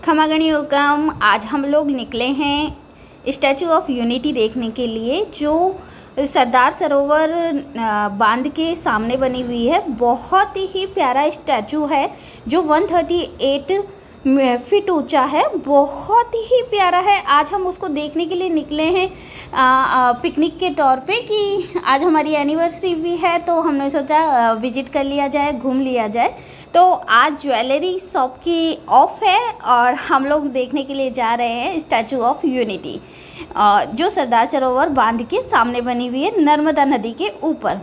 खमागणी हुकम। आज हम लोग निकले हैं स्टैचू ऑफ यूनिटी देखने के लिए, जो सरदार सरोवर बांध के सामने बनी हुई है। बहुत ही प्यारा स्टैचू है जो 138 फीट ऊंचा है। बहुत ही प्यारा है। आज हम उसको देखने के लिए निकले हैं पिकनिक के तौर पे कि आज हमारी एनिवर्सरी भी है, तो हमने सोचा विजिट कर लिया जाए, घूम लिया जाए। तो आज ज्वेलरी शॉप की ऑफ है और हम लोग देखने के लिए जा रहे हैं स्टैचू ऑफ यूनिटी, जो सरदार सरोवर बांध के सामने बनी हुई है, नर्मदा नदी के ऊपर।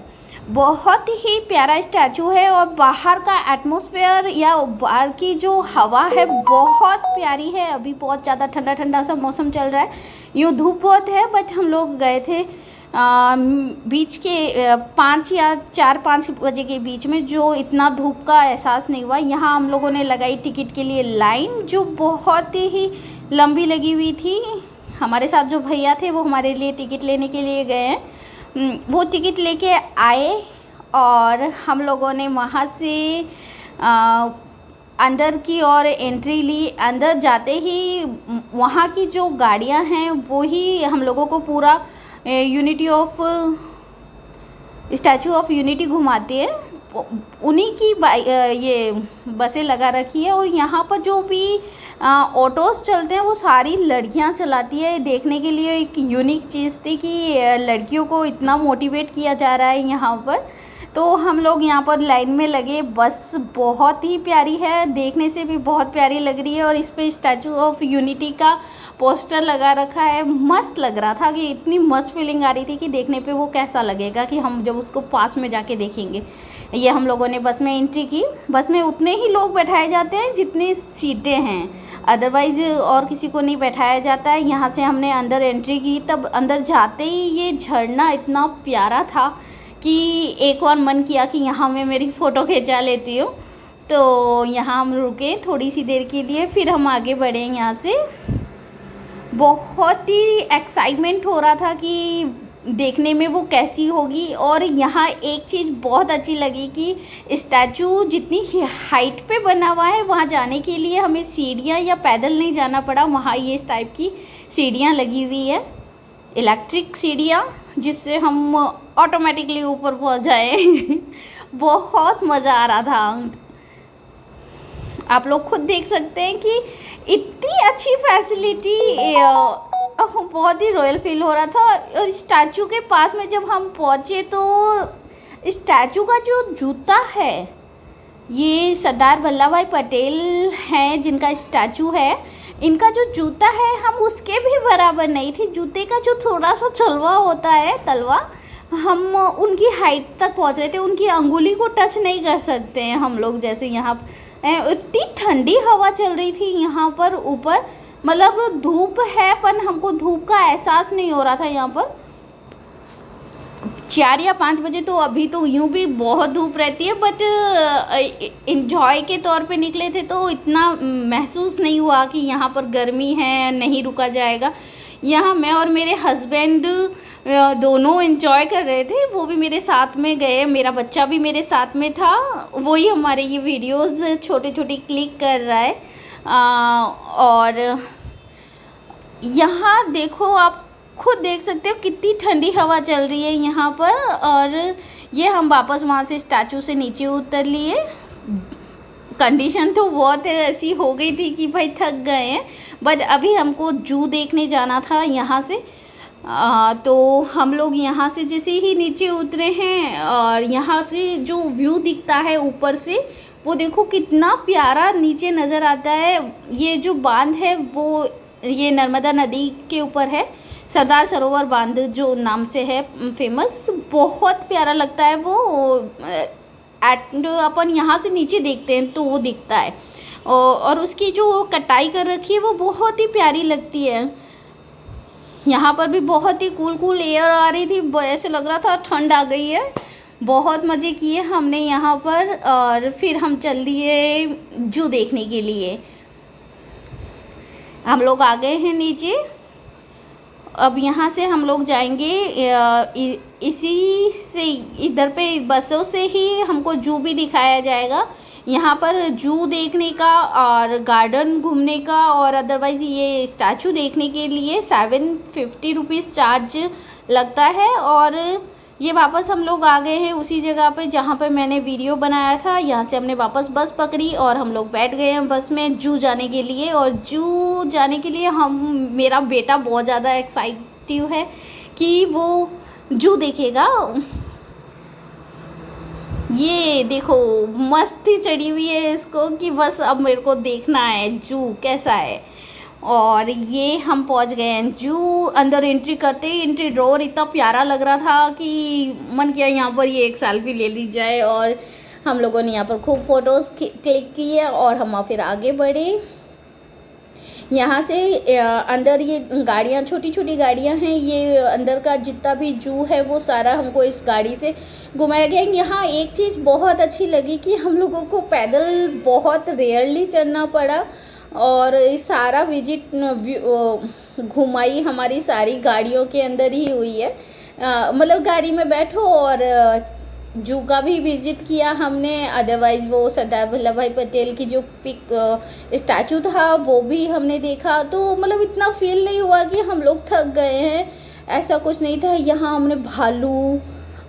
बहुत ही प्यारा स्टैचू है और बाहर का एटमॉस्फेयर या बाहर की जो हवा है बहुत प्यारी है। अभी बहुत ज़्यादा ठंडा ठंडा सा मौसम चल रहा है, यूँ धूप बहुत है, बट हम लोग गए थे बीच के 5 या 4-5 बजे के बीच में, जो इतना धूप का एहसास नहीं हुआ। यहाँ हम लोगों ने लगाई टिकट के लिए लाइन, जो बहुत ही लंबी लगी हुई थी। हमारे साथ जो भैया थे वो हमारे लिए टिकट लेने के लिए गए हैं, वो टिकट लेके आए और हम लोगों ने वहाँ से अंदर की ओर एंट्री ली। अंदर जाते ही वहाँ की जो गाड़ियाँ हैं वो ही हम लोगों को पूरा unity of statute of unity घुमाती है। उन्हीं की ये बसें लगा रखी है और यहाँ पर जो भी ऑटोज़ चलते हैं वो सारी लड़कियाँ चलाती है। देखने के लिए एक यूनिक चीज़ थी कि लड़कियों को इतना मोटिवेट किया जा रहा है यहाँ पर। तो हम लोग यहाँ पर लाइन में लगे। बस बहुत ही प्यारी है, देखने से भी बहुत प्यारी लग रही है और इस पे स्टैचू ऑफ यूनिटी का पोस्टर लगा रखा है। मस्त लग रहा था कि इतनी मस्त फीलिंग आ रही थी कि देखने पे वो कैसा लगेगा कि हम जब उसको पास में जाके देखेंगे। ये हम लोगों ने बस में एंट्री की। बस में उतने ही लोग बैठाए जाते हैं जितनी सीटें हैं, अदरवाइज़ और किसी को नहीं बैठाया जाता है। यहाँ से हमने अंदर एंट्री की, तब अंदर जाते ही ये झरना इतना प्यारा था कि एक बार मन किया कि यहाँ मैं मेरी फ़ोटो खिंचा लेती हूँ। तो यहाँ हम रुके थोड़ी सी देर के लिए, फिर हम आगे बढ़े यहाँ से। बहुत ही एक्साइटमेंट हो रहा था कि देखने में वो कैसी होगी। और यहाँ एक चीज़ बहुत अच्छी लगी कि स्टैचू जितनी हाइट पे बना हुआ है, वहाँ जाने के लिए हमें सीढ़ियाँ या पैदल नहीं जाना पड़ा। वहाँ ये इस टाइप की सीढ़ियाँ लगी हुई है, इलेक्ट्रिक सीढ़ियाँ, जिससे हम ऑटोमेटिकली ऊपर पहुँच जाए। बहुत मज़ा आ रहा था। आप लोग खुद देख सकते हैं कि इतनी अच्छी फैसिलिटी, बहुत ही रॉयल फील हो रहा था। और स्टैचू के पास में जब हम पहुँचे तो स्टैचू का जो जूता है, ये सरदार वल्लभ भाई पटेल हैं जिनका स्टैचू है। इनका जो जूता है हम उसके भी बराबर नहीं थे। जूते का जो थोड़ा सा छलवा होता है, तलवा, हम उनकी हाइट तक पहुँच रहे थे। उनकी अंगुली को टच नहीं कर सकते हैं हम लोग। जैसे यहाँ इतनी ठंडी हवा चल रही थी यहाँ पर ऊपर, मतलब धूप है पर हमको धूप का एहसास नहीं हो रहा था। यहाँ पर 4 या 5 बजे, तो अभी तो यूँ भी बहुत धूप रहती है, बट इन्जॉय के तौर पे निकले थे तो इतना महसूस नहीं हुआ कि यहाँ पर गर्मी है, नहीं रुका जाएगा। यहाँ मैं और मेरे हस्बैंड दोनों एंजॉय कर रहे थे, वो भी मेरे साथ में गए, मेरा बच्चा भी मेरे साथ में था। वही हमारे ये वीडियोस छोटे छोटे क्लिक कर रहा है। और यहाँ देखो, आप खुद देख सकते हो कितनी ठंडी हवा चल रही है यहाँ पर। और ये हम वापस वहाँ से स्टैचू से नीचे उतर लिए। कंडीशन तो बहुत ऐसी हो गई थी कि भाई थक गए हैं, बट अभी हमको जू देखने जाना था यहाँ से। तो हम लोग यहाँ से जैसे ही नीचे उतरे हैं और यहाँ से जो व्यू दिखता है ऊपर से, वो देखो कितना प्यारा नीचे नज़र आता है। ये जो बांध है वो ये नर्मदा नदी के ऊपर है, सरदार सरोवर बांध जो नाम से है फेमस। बहुत प्यारा लगता है वो। अपन यहाँ से नीचे देखते हैं तो वो दिखता है, और उसकी जो कटाई कर रखी है वो बहुत ही प्यारी लगती है। यहाँ पर भी बहुत ही कूल एयर आ रही थी, ऐसे लग रहा था ठंड आ गई है। बहुत मज़े किए हमने यहाँ पर, और फिर हम चल दिए जू देखने के लिए। हम लोग आ गए हैं नीचे। अब यहाँ से हम लोग जाएंगे इसी से, इधर पे बसों से ही हमको जू भी दिखाया जाएगा। यहाँ पर जू देखने का और गार्डन घूमने का और अदरवाइज़ ये स्टैचू देखने के लिए 750 रुपीज़ चार्ज लगता है। और ये वापस हम लोग आ गए हैं उसी जगह पे जहाँ पे मैंने वीडियो बनाया था। यहाँ से हमने वापस बस पकड़ी और हम लोग बैठ गए हैं बस में जू जाने के लिए। और जू जाने के लिए मेरा बेटा बहुत ज़्यादा एक्साइटिव है कि वो जू देखेगा। ये देखो मस्ती चढ़ी हुई है इसको कि बस अब मेरे को देखना है जू कैसा है। और ये हम पहुंच गए हैं जू। अंदर एंट्री करते ही एंट्री डोर इतना प्यारा लग रहा था कि मन किया यहाँ पर ये एक सेल्फी ले ली जाए। और हम लोगों ने यहाँ पर खूब फ़ोटोज़ क्लिक किए और हम फिर आगे बढ़े। यहाँ से अंदर ये गाड़ियाँ, छोटी छोटी गाड़ियाँ हैं। ये अंदर का जितना भी जू है वो सारा हमको इस गाड़ी से घुमाया गया। यहाँ एक चीज़ बहुत अच्छी लगी कि हम लोगों को पैदल बहुत रेयरली चलना पड़ा और सारा विजिट घुमाई हमारी सारी गाड़ियों के अंदर ही हुई है। मतलब गाड़ी में बैठो और जू का भी विजिट किया हमने। अदरवाइज़ वो सरदार वल्लभ भाई पटेल की जो स्टैचू था वो भी हमने देखा। तो मतलब इतना फील नहीं हुआ कि हम लोग थक गए हैं, ऐसा कुछ नहीं था। यहाँ हमने भालू,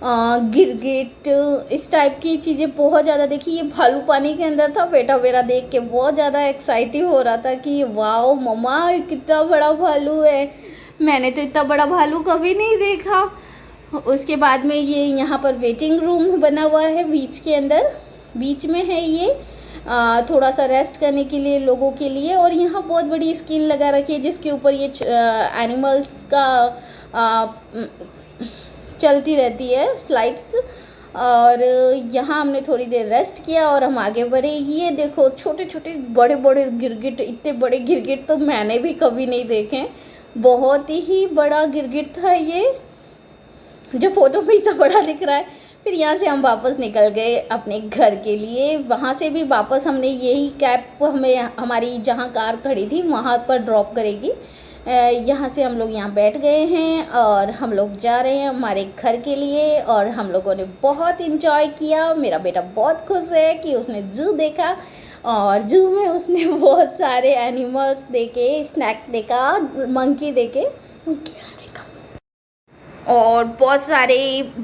गिरगिट, इस टाइप की चीज़ें बहुत ज़्यादा देखी। ये भालू पानी के अंदर था। बेटा मेरा देख के बहुत ज़्यादा एक्साइटिव हो रहा था कि वाओ मम्मा कितना बड़ा भालू है, मैंने तो इतना बड़ा भालू कभी नहीं देखा। उसके बाद में ये यहाँ पर वेटिंग रूम बना हुआ है बीच के अंदर, बीच में है ये थोड़ा सा रेस्ट करने के लिए लोगों के लिए। और यहाँ बहुत बड़ी स्क्रीन लगा रखी है जिसके ऊपर ये एनिमल्स का चलती रहती है स्लाइड्स। और यहाँ हमने थोड़ी देर रेस्ट किया और हम आगे बढ़े। ये देखो छोटे छोटे बड़े बड़े गिरगिट, इतने बड़े गिरगिट तो मैंने भी कभी नहीं देखे। बहुत ही बड़ा गिरगिट था ये, जो फोटो में इतना बड़ा दिख रहा है। फिर यहाँ से हम वापस निकल गए अपने घर के लिए। वहाँ से भी वापस हमने यही कैब हमें हमारी जहाँ कार खड़ी थी वहाँ पर ड्रॉप करेगी। यहाँ से हम लोग यहाँ बैठ गए हैं और हम लोग जा रहे हैं हमारे घर के लिए। और हम लोगों ने बहुत इन्जॉय किया। मेरा बेटा बहुत खुश है कि उसने जू देखा और जू में उसने बहुत सारे एनिमल्स देखे, स्नैक देखा, मंकी देखे और बहुत सारे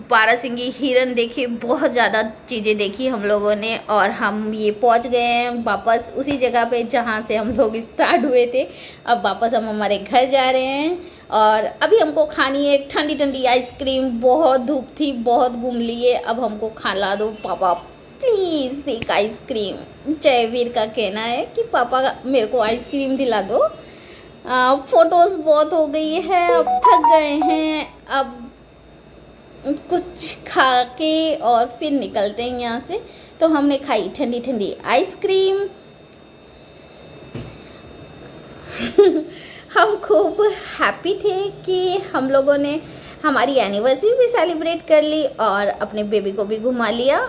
बारहसिंगी हिरन देखे। बहुत ज़्यादा चीज़ें देखी हम लोगों ने। और हम ये पहुंच गए हैं वापस उसी जगह पे जहां से हम लोग स्टार्ट हुए थे। अब वापस हम हमारे घर जा रहे हैं और अभी हमको खानी है एक ठंडी ठंडी आइसक्रीम। बहुत धूप थी, बहुत घूम लिए, अब हमको खिला दो पापा प्लीज़ एक आइसक्रीम। जयवीर का कहना है कि पापा मेरे को आइसक्रीम दिला दो। फ़ोटोज़ बहुत हो गई है, अब थक गए हैं, अब कुछ खा के और फिर निकलते हैं यहाँ से। तो हमने खाई ठंडी ठंडी आइसक्रीम। हम खूब हैप्पी थे कि हम लोगों ने हमारी एनिवर्सरी भी सेलिब्रेट कर ली और अपने बेबी को भी घुमा लिया।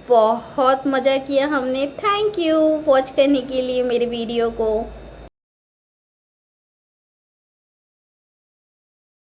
बहुत मज़ा किया हमने। थैंक यू वॉच करने के लिए मेरे वीडियो को।